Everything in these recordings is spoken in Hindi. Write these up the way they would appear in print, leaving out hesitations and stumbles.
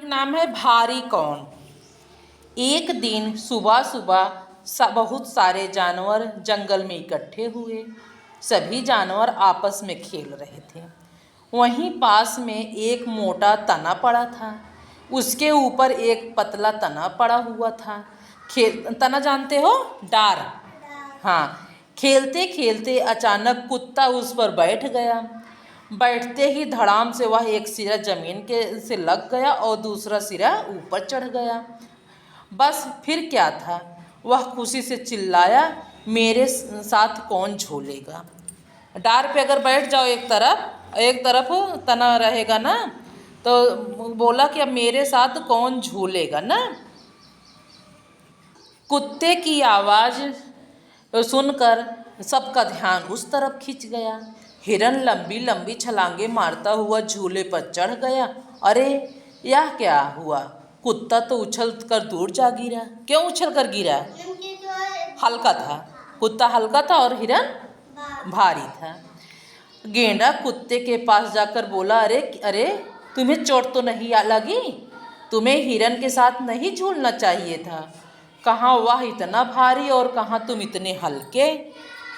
नाम है भारी कौन। एक दिन सुबह सुबह बहुत सारे जानवर जंगल में इकट्ठे हुए। सभी जानवर आपस में खेल रहे थे। वहीं पास में एक मोटा तना पड़ा था। उसके ऊपर एक पतला तना पड़ा हुआ था। तना जानते हो, डार। हाँ, खेलते खेलते अचानक कुत्ता उस पर बैठ गया। बैठते ही धड़ाम से वह एक सिरा जमीन के से लग गया और दूसरा सिरा ऊपर चढ़ गया। बस फिर क्या था, वह खुशी से चिल्लाया, मेरे साथ कौन झूलेगा। डार पे अगर बैठ जाओ एक तरफ तना रहेगा ना, तो बोला कि अब मेरे साथ कौन झूलेगा ना। कुत्ते की आवाज़ सुनकर सबका ध्यान उस तरफ खिंच गया। हिरन लंबी लंबी छलांगे मारता हुआ झूले पर चढ़ गया। अरे यह क्या हुआ, कुत्ता तो उछल कर दूर जा गिरा। क्यों उछल कर गिरा? हल्का था, कुत्ता हल्का था और हिरन भारी था। गेंडा कुत्ते के पास जाकर बोला, अरे अरे तुम्हें चोट तो नहीं लगी? तुम्हें हिरन के साथ नहीं झूलना चाहिए था। कहाँ वह इतना भारी और कहाँ तुम इतने हल्के।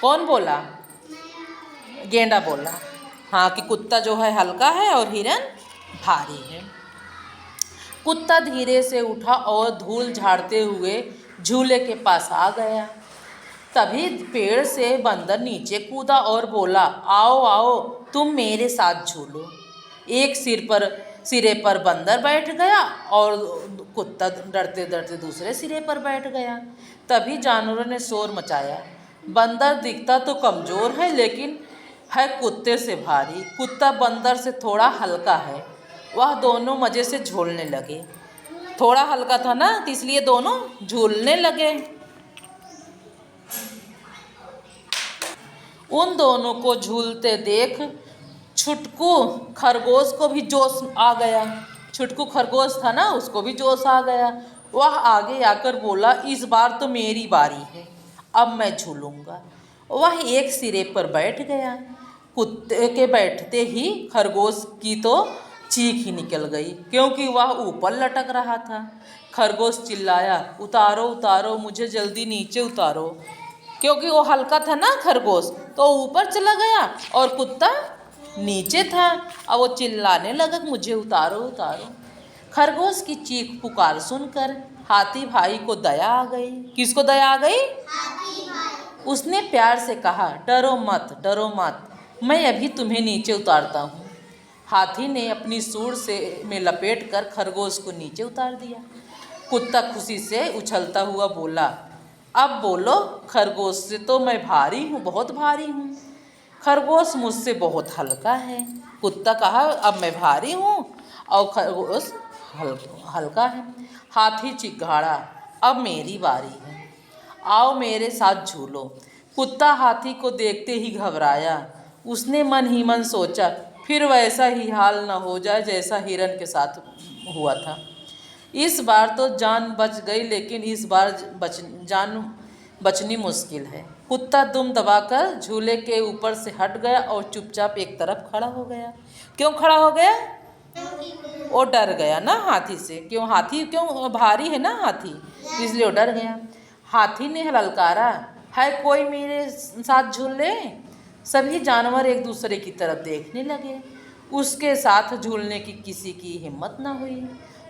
कौन बोला? गेंडा बोला। हाँ, कि कुत्ता जो है हल्का है और हिरन भारी है। कुत्ता धीरे से उठा और धूल झाड़ते हुए झूले के पास आ गया। तभी पेड़ से बंदर नीचे कूदा और बोला, आओ आओ तुम मेरे साथ झूलो। एक सिरे पर बंदर बैठ गया और कुत्ता डरते डरते दूसरे सिरे पर बैठ गया। तभी जानवरों ने शोर मचाया, बंदर दिखता तो कमज़ोर है लेकिन है कुत्ते से भारी। कुत्ता बंदर से थोड़ा हल्का है। वह दोनों मज़े से झूलने लगे। थोड़ा हल्का था ना, तो इसलिए दोनों झूलने लगे। उन दोनों को झूलते देख छुटकू खरगोश को भी जोश आ गया। छुटकू खरगोश था ना, उसको भी जोश आ गया। वह आगे आकर बोला, इस बार तो मेरी बारी है, अब मैं झूलूंगा। वह एक सिरे पर बैठ गया। कुत्ते के बैठते ही खरगोश की तो चीख ही निकल गई, क्योंकि वह ऊपर लटक रहा था। खरगोश चिल्लाया, उतारो उतारो मुझे, जल्दी नीचे उतारो। क्योंकि वो हल्का था ना खरगोश, तो ऊपर चला गया और कुत्ता नीचे था। अब वो चिल्लाने लगा, मुझे उतारो उतारो। खरगोश की चीख पुकार सुनकर हाथी भाई को दया आ गई। किसको दया आ गई? हाथी भाई। उसने प्यार से कहा, डरो मत डरो मत, मैं अभी तुम्हें नीचे उतारता हूँ। हाथी ने अपनी सूंड में लपेट कर खरगोश को नीचे उतार दिया। कुत्ता खुशी से उछलता हुआ बोला, अब बोलो, खरगोश से तो मैं भारी हूँ, बहुत भारी हूँ। खरगोश मुझसे बहुत हल्का है। कुत्ता कहा, अब मैं भारी हूँ और खरगोश हल्का है। हाथी चिघाड़ा, अब मेरी बारी है, आओ मेरे साथ झूलो। कुत्ता हाथी को देखते ही घबराया। उसने मन ही मन सोचा, फिर वैसा ही हाल न हो जाए जैसा हिरन के साथ हुआ था। इस बार तो जान बच गई, लेकिन इस बार जान बचनी मुश्किल है। कुत्ता दुम दबाकर झूले के ऊपर से हट गया और चुपचाप एक तरफ खड़ा हो गया। क्यों खड़ा हो गया? वो डर गया ना हाथी से। क्यों भारी है ना हाथी, इसलिए वो डर गया। हाथी ने ललकारा, है कोई मेरे साथ झूले? सभी जानवर एक दूसरे की तरफ देखने लगे। उसके साथ झूलने की किसी की हिम्मत न हुई।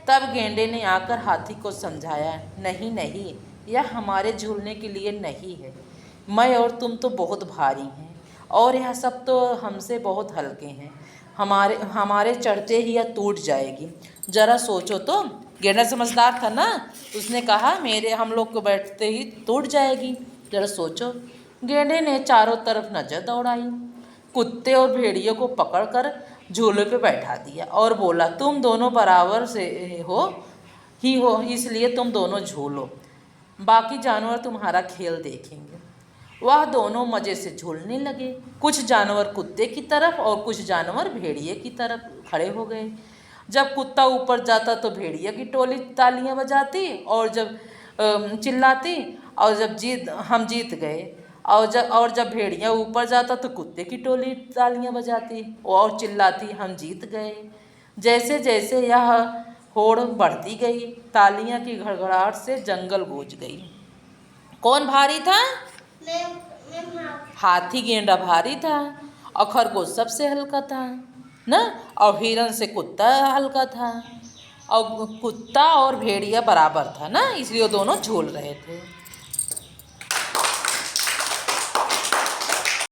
तब गेंडे ने आकर हाथी को समझाया, नहीं नहीं, यह हमारे झूलने के लिए नहीं है। मैं और तुम तो बहुत भारी हैं और यह सब तो हमसे बहुत हल्के हैं। हमारे चढ़ते ही यह टूट जाएगी। जरा सोचो तो। गेंडा समझदार था ना, उसने कहा, हम लोग को बैठते ही टूट जाएगी, जरा सोचो। गेंडे ने चारों तरफ नजर दौड़ाई। कुत्ते और भेड़ियों को पकड़कर झूले पे बैठा दिया और बोला, तुम दोनों बराबर से हो, इसलिए तुम दोनों झूलो, बाकी जानवर तुम्हारा खेल देखेंगे। वह दोनों मज़े से झूलने लगे। कुछ जानवर कुत्ते की तरफ और कुछ जानवर भेड़िए की तरफ खड़े हो गए। जब कुत्ता ऊपर जाता तो भेड़िए की टोली तालियां बजाती और जब चिल्लाती, और जब हम जीत गए। और जब भेड़िया ऊपर जाता तो कुत्ते की टोली तालियां बजाती और चिल्लाती, हम जीत गए। जैसे जैसे यह होड़ बढ़ती गई, तालियां की घड़घड़ाहट से जंगल गूंज गई। कौन भारी था? हाथी गेंडा भारी था और खरगोश सबसे हल्का था ना, और हिरन से कुत्ता हल्का था, और कुत्ता और भेड़िया बराबर था ना, इसलिए वो दोनों झूल रहे थे।